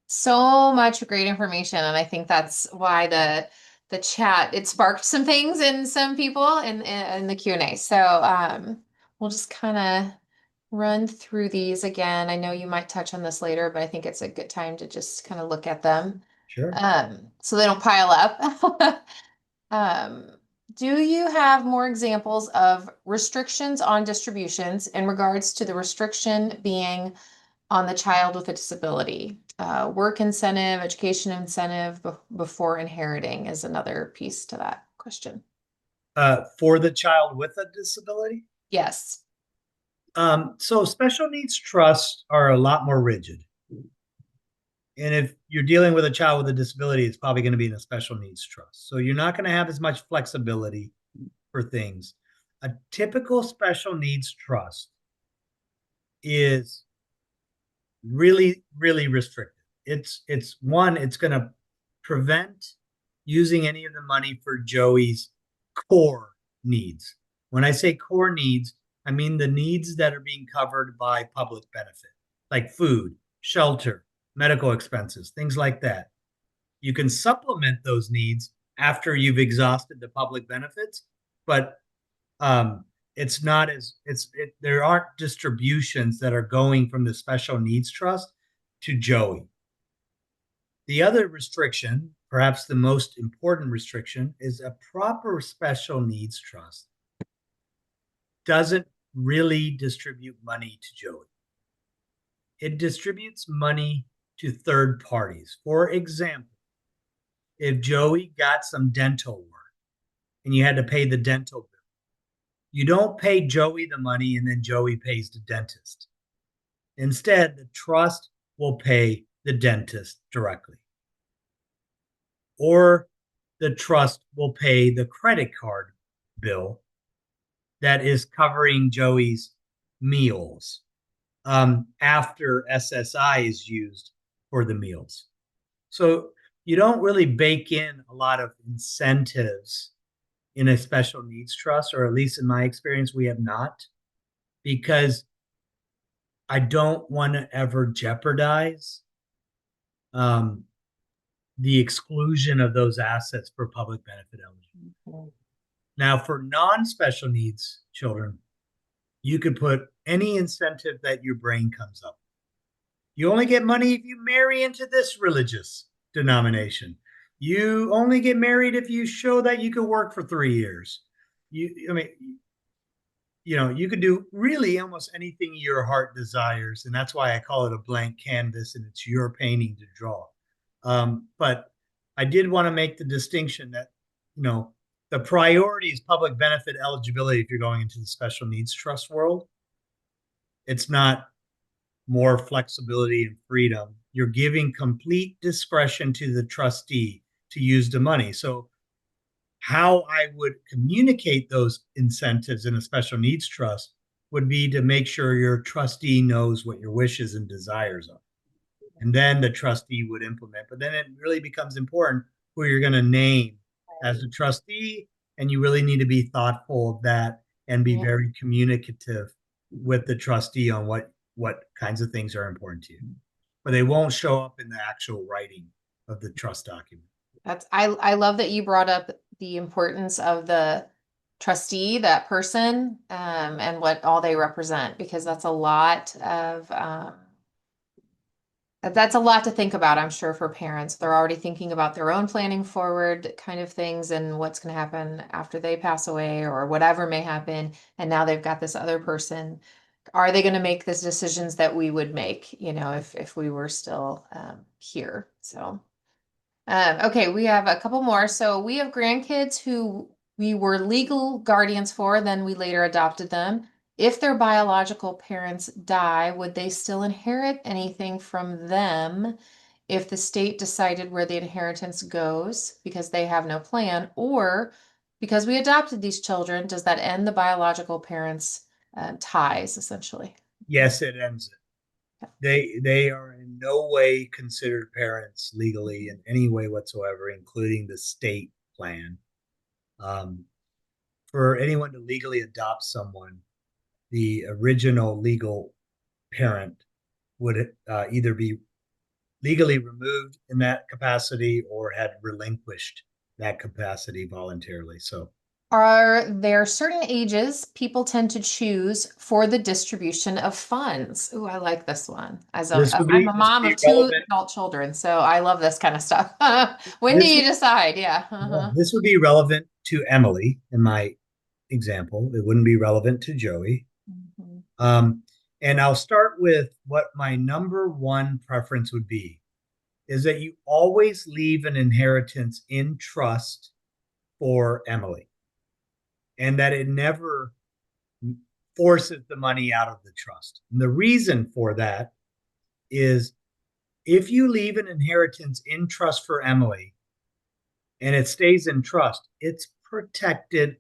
So much great information, and I think that's why the chat it sparked some things in some people in the Q&A. So we'll just kind of run through these again. I know you might touch on this later, but I think it's a good time to just kind of look at them Sure. so they don't pile up. Um, do you have more examples of restrictions on distributions in regards to the restriction being on the child with a disability? Work incentive, education incentive before inheriting is another piece to that question. For the child with a disability. Yes. So special needs trusts are a lot more rigid. And if you're dealing with a child with a disability, it's probably going to be in a special needs trust. So you're not going to have as much flexibility for things. A typical special needs trust is really, really restricted. It's one, it's going to prevent using any of the money for Joey's core needs. When I say core needs, I mean the needs that are being covered by public benefit, like food, shelter, medical expenses, things like that. You can supplement those needs after you've exhausted the public benefits, but it's not as there aren't distributions that are going from the special needs trust to Joey. The other restriction, perhaps the most important restriction, is a proper special needs trust doesn't really distribute money to Joey. It distributes money to third parties. For example, if Joey got some dental work and you had to pay the dental bill, you don't pay Joey the money and then Joey pays the dentist. Instead, the trust will pay the dentist directly, or the trust will pay the credit card bill that is covering Joey's meals after SSI is used for the meals. So you don't really bake in a lot of incentives in a special needs trust, or at least in my experience, we have not, because I don't want to ever jeopardize um, the exclusion of those assets for public benefit eligible. Mhm. Now, for non special needs children, you could put any incentive that your brain comes up. You only get money if you marry into this religious denomination. You only get married if you show that you could work for 3 years. I mean, you could do really almost anything your heart desires, and that's why I call it a blank canvas, and it's your painting to draw. But I did want to make the distinction that you know the priority is public benefit eligibility if you're going into the special needs trust world. It's not more flexibility and freedom. You're giving complete discretion to the trustee to use the money. So how I would communicate those incentives in a special needs trust would be to make sure your trustee knows what your wishes and desires are. And then the trustee would implement. But then it really becomes important who you're going to name as the trustee. And you really need to be thoughtful of that and be Yeah. very communicative with the trustee on what kinds of things are important to you. But they won't show up in the actual writing of the trust document. I love that you brought up the importance of the trustee, that person, and what all they represent, because that's a lot to think about, I'm sure, for parents. They're already thinking about their own planning forward kind of things and what's going to happen after they pass away or whatever may happen. And now they've got this other person. Are they going to make the decisions that we would make, if we were still here? So, okay, we have a couple more. So we have grandkids who we were legal guardians for, then we later adopted them. If their biological parents die, would they still inherit anything from them if the state decided where the inheritance goes because they have no plan? Or because we adopted these children, does that end the biological parents' ties, essentially? Yes, it ends it. They are in no way considered parents legally in any way whatsoever, including the state plan. Um, for anyone to legally adopt someone, the original legal parent would either be legally removed in that capacity or had relinquished that capacity voluntarily. So Are there certain ages people tend to choose for the distribution of funds? Ooh, I like this one. I'm a this would mom be of two relevant. adult children, so I love this kind of stuff. When do This you would, decide? Yeah. yeah, Uh-huh. this would be relevant to Emily in my example. It wouldn't be relevant to Joey. Mhm. Um, and I'll start with what my number one preference would be is that you always leave an inheritance in trust for Emily and that it never forces the money out of the trust. And the reason for that is if you leave an inheritance in trust for Emily and it stays in trust, it's protected,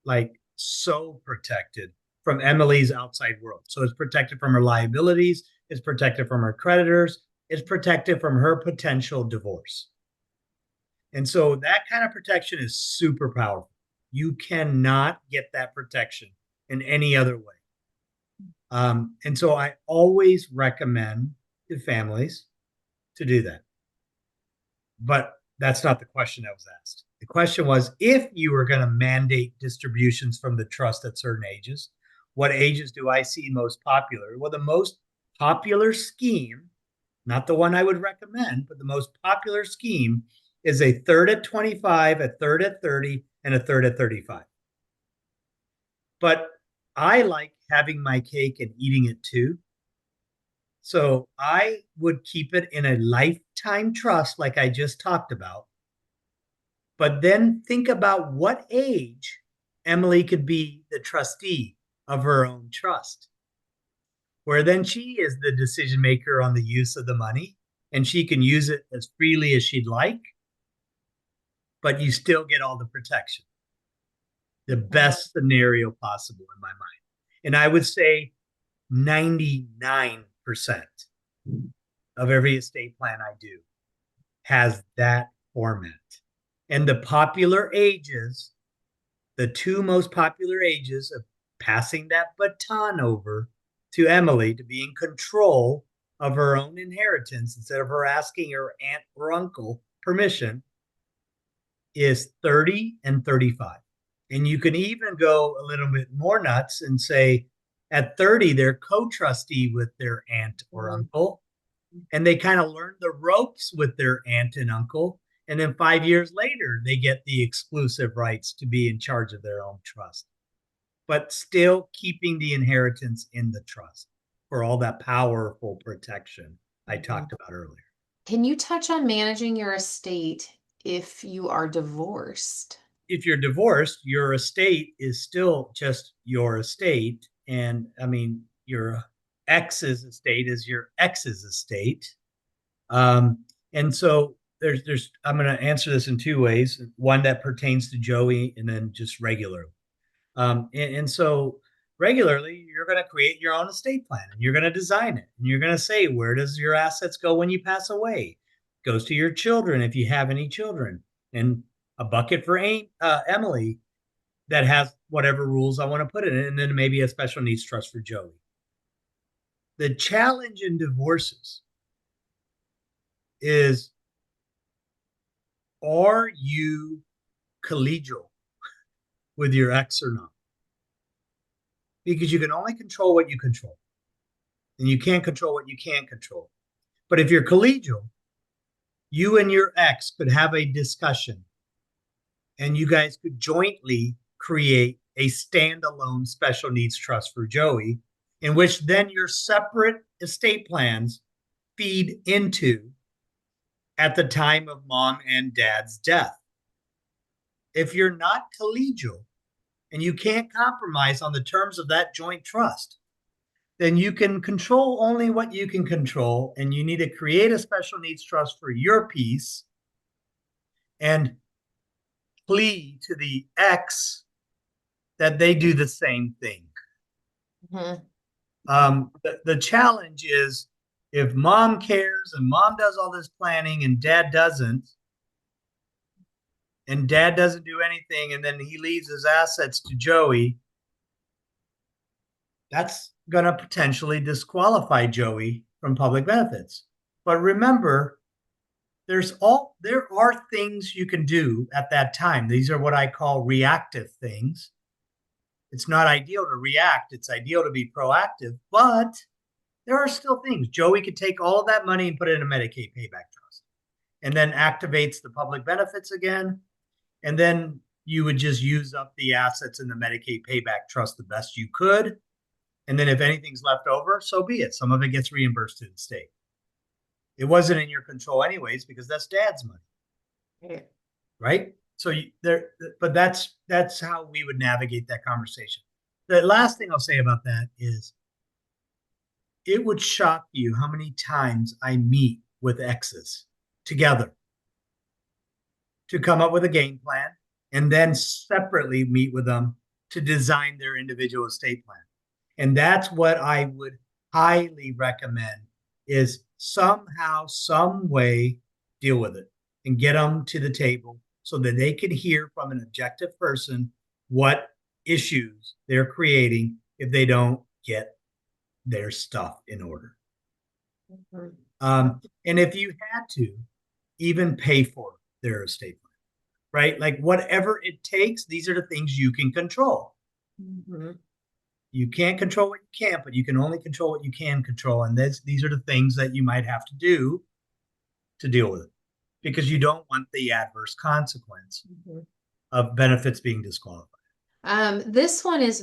like so protected from Emily's outside world. So it's protected from her liabilities, it's protected from her creditors, it's protected from her potential divorce. And so that kind of protection is super powerful. You cannot get that protection in any other way. And so I always recommend to families to do that. But that's not the question that was asked. The question was if you were going to mandate distributions from the trust at certain ages, what ages do I see most popular? Well, the most popular scheme, not the one I would recommend, but the most popular scheme is a third at 25, a third at 30, and a third at 35. But I like having my cake and eating it too. So I would keep it in a lifetime trust, like I just talked about. But then think about what age Emily could be the trustee of her own trust, where then she is the decision maker on the use of the money and she can use it as freely as she'd like, but you still get all the protection. The best scenario possible in my mind. And I would say 99% of every estate plan I do has that format. And the popular ages, the two most popular ages of passing that baton over to Emily to be in control of her own inheritance instead of her asking her aunt or uncle permission is 30 and 35. And you can even go a little bit more nuts and say at 30, they're co trustee with their aunt or uncle, and they kind of learn the ropes with their aunt and uncle. And then 5 years later, they get the exclusive rights to be in charge of their own trust, but still keeping the inheritance in the trust for all that powerful protection I talked about earlier. Can you touch on managing your estate if you are divorced? If you're divorced, your estate is still just your estate. And I mean, your ex's estate is your ex's estate. And so I'm going to answer this in two ways. One that pertains to Joey, and then just regularly. And so regularly, you're going to create your own estate plan, and you're going to design it, and you're going to say where does your assets go when you pass away? It goes to your children if you have any children, and a bucket for Emily that has whatever rules I want to put in it, and then maybe a special needs trust for Joey. The challenge in divorces is, are you collegial with your ex or not? Because you can only control what you control, and you can't control what you can't control. But if you're collegial, you and your ex could have a discussion and you guys could jointly create a standalone special needs trust for Joey, in which then your separate estate plans feed into at the time of mom and dad's death. If you're not collegial and you can't compromise on the terms of that joint trust, then you can control only what you can control, and you need to create a special needs trust for your piece and plea to the ex that they do the same thing. Mhm. The challenge is if mom cares and mom does all this planning and dad doesn't, and dad doesn't do anything, and then he leaves his assets to Joey, that's going to potentially disqualify Joey from public benefits. But remember, there are things you can do at that time. These are what I call reactive things. It's not ideal to react, it's ideal to be proactive, but there are still things. Joey could take all of that money and put it in a Medicaid payback trust and then activates the public benefits again. And then you would just use up the assets in the Medicaid payback trust the best you could. And then if anything's left over, so be it. Some of it gets reimbursed to the state. It wasn't in your control anyways, because that's dad's money. Right. Right? So but that's how we would navigate that conversation. The last thing I'll say about that is it would shock you how many times I meet with exes together to come up with a game plan and then separately meet with them to design their individual estate plan. And that's what I would highly recommend is somehow, some way deal with it and get them to the table so that they can hear from an objective person what issues they're creating if they don't get their stuff in order. Mhm. And if you had to, even pay for their estate plan, right? Like whatever it takes, these are the things you can control. Mhm. You can't control what you can't, but you can only control what you can control. And these are the things that you might have to do to deal with it because you don't want the adverse consequence Mhm. of benefits being disqualified. This question's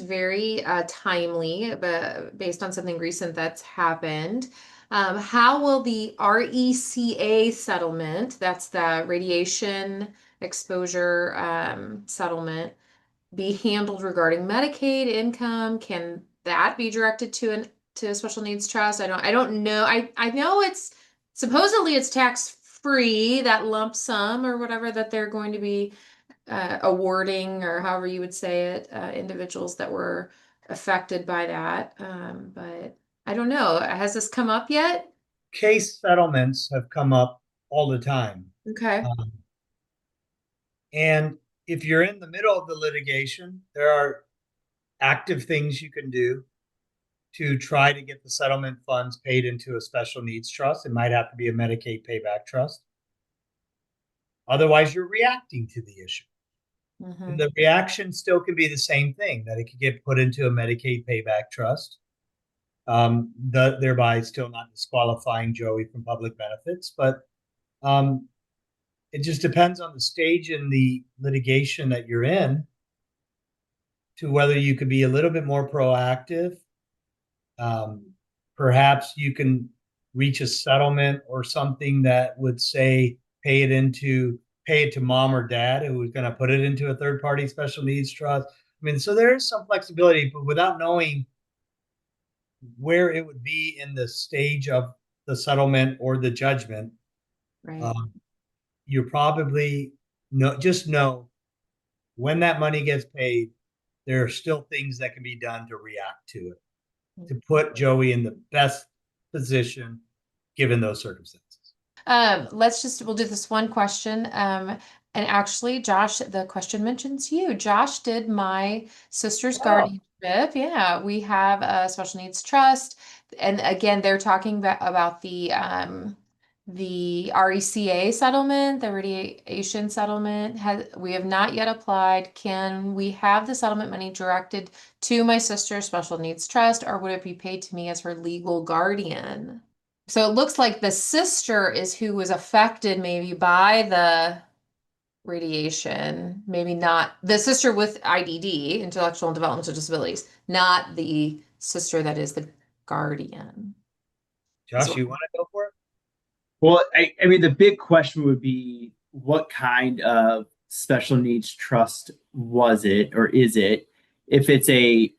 very timely, but based on something recent that's happened. How will the RECA settlement, that's the radiation exposure settlement, be handled regarding Medicaid income? Can that be directed to a special needs trust? I don't know. I know it's supposedly it's tax free, that lump sum or whatever that they're going to be awarding, or however you would say it, individuals that were affected by that. But I don't know. Has this come up yet? Case settlements have come up all the time. Okay. Um, and if you're in the middle of the litigation, there are active things you can do to try to get the settlement funds paid into a special needs trust. It might have to be a Medicaid payback trust. Otherwise, you're reacting to the issue. And Hmm. the reaction still can be the same thing that it could get put into a Medicaid payback trust, thereby still not disqualifying Joey from public benefits. But um, it just depends on the stage in the litigation that you're in to whether you could be a little bit more proactive. Um, Perhaps you can reach a settlement or something that would say pay it to mom or dad who was going to put it into a third party special needs trust. I mean, so there is some flexibility, but without knowing where it would be in the stage of the settlement or the judgment, Right. um, you probably just know when that money gets paid, there are still things that can be done to react to it, to put Joey in the best position given those circumstances. We'll do this one question. And actually, Josh, the question mentions you. Josh did my sister's Oh, guardianship. Yeah, we have a special needs trust. And again, they're talking about the RECA settlement, the radiation settlement. We have not yet applied. Can we have the settlement money directed to my sister's special needs trust, or would it be paid to me as her legal guardian? So it looks like the sister is who was affected maybe by the radiation, maybe not the sister with IDD, intellectual and developmental disabilities, not the sister that is the guardian. Is Josh, what. you want to go for it? Well, I mean, the big question would be what kind of special needs trust was it or is it? If it's a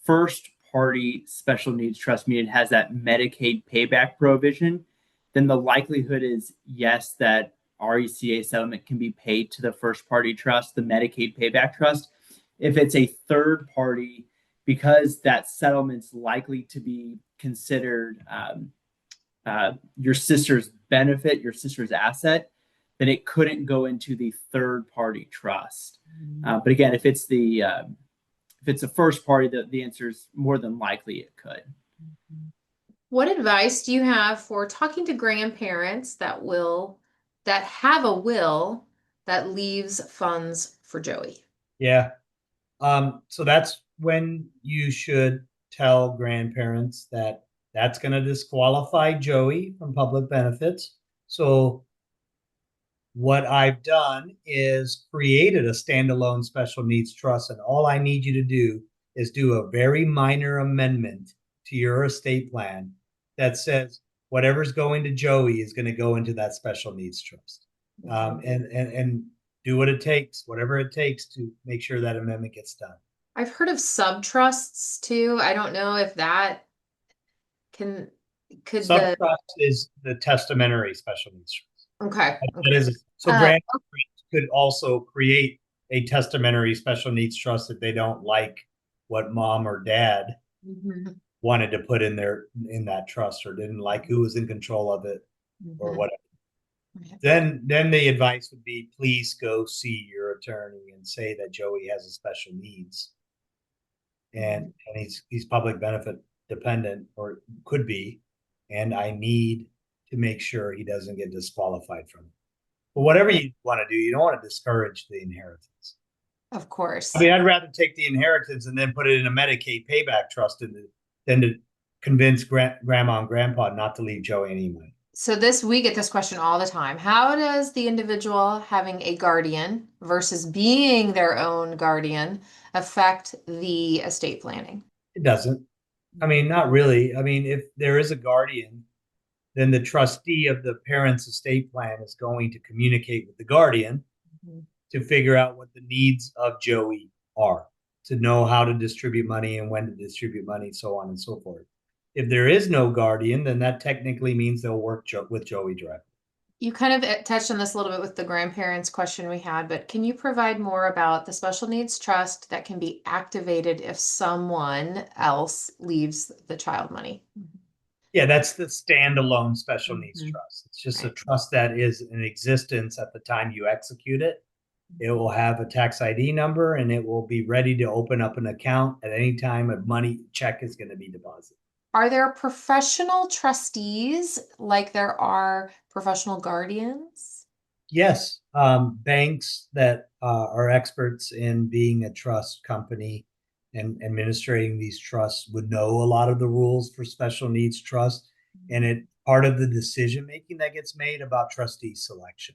first party special needs trust, meaning it has that Medicaid payback provision, then the likelihood is yes, that RECA settlement can be paid to the first party trust, the Medicaid payback trust. If it's a third party, because that settlement's likely to be considered your sister's benefit, your sister's asset, then it couldn't go into the third party trust. But again, if it's a first party, the answer is more than likely it could. What advice do you have for talking to grandparents that have a will that leaves funds for Joey? Yeah. So that's when you should tell grandparents that that's going to disqualify Joey from public benefits. So what I've done is created a standalone special needs trust, and all I need you to do is do a very minor amendment to your estate plan that says whatever's going to Joey is going to go into that special needs trust. And do what it takes, whatever it takes to make sure that amendment gets done. I've heard of sub trusts too. I don't know if that can could the Subtrust is the testamentary special needs trust. okay. That is so Uh, grandparents could also create a testamentary special needs trust if they don't like what mom or dad mhm, wanted to put in that trust, or didn't like who was in control of it, or mhm. whatever. Right. Then the advice would be, please go see your attorney and say that Joey has a special needs, and he's public benefit dependent, or could be, and I need to make sure he doesn't get disqualified from it. But whatever you want to do, you don't want to discourage the inheritance. Of course. I mean, I'd rather take the inheritance and then put it in a Medicaid payback trust than to convince grandma and grandpa not to leave Joey any money. So we get this question all the time. How does the individual having a guardian versus being their own guardian affect the estate planning? It doesn't. I mean, not really. I mean, if there is a guardian, then the trustee of the parent's estate plan is going to communicate with the guardian Mhm. to figure out what the needs of Joey are, to know how to distribute money and when to distribute money, so on and so forth. If there is no guardian, then that technically means they'll work with Joey directly. You kind of touched on this a little bit with the grandparents question we had, but can you provide more about the special needs trust that can be activated if someone else leaves the child money? Yeah, that's the standalone special needs Mhm. trust. It's just a Right. trust that is in existence at the time you execute it. It will have a tax ID number, and it will be ready to open up an account at any time a money check is going to be deposited. Are there professional trustees like there are professional guardians? Yes, banks that are experts in being a trust company and administrating these trusts would know a lot of the rules for special needs trust, and it part of the decision making that gets made about trustee selection.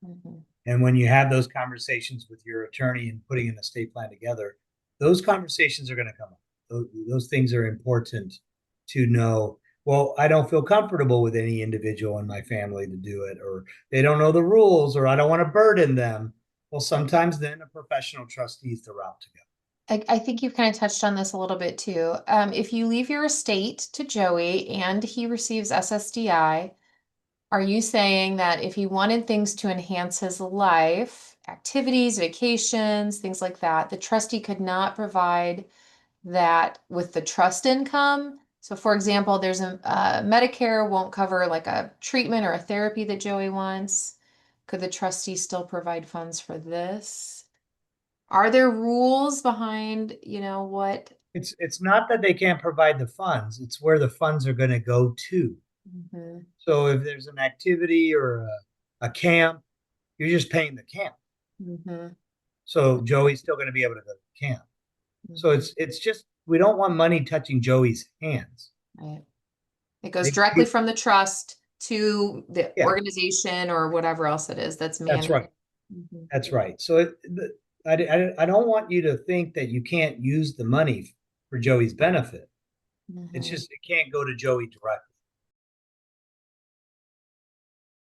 Mhm. And when you have those conversations with your attorney and putting an estate plan together, those conversations are going to come up. Those things are important to know. Well, I don't feel comfortable with any individual in my family to do it, or they don't know the rules, or I don't want to burden them. Well, sometimes then a professional trustee is the route to go. I think you've kind of touched on this a little bit too. If you leave your estate to Joey and he receives SSDI, are you saying that if he wanted things to enhance his life, activities, vacations, things like that, the trustee could not provide that with the trust income? So, for example, there's Medicare won't cover like a treatment or a therapy that Joey wants. Could the trustee still provide funds for this? Are there rules behind, what? It's not that they can't provide the funds; it's where the funds are going to go to. Mhm, So if there's an activity or a camp, you're just paying the camp. mhm, So Joey's still going to be able to go to camp. So mhm. it's just we don't want money touching Joey's hands. Right. It goes They, directly from the trust to the yeah, organization or whatever else it is that's that's right. managed. Mhm, That's right. So I don't want you to think that you can't use the money for Joey's benefit. It's mhm. just it can't go to Joey directly.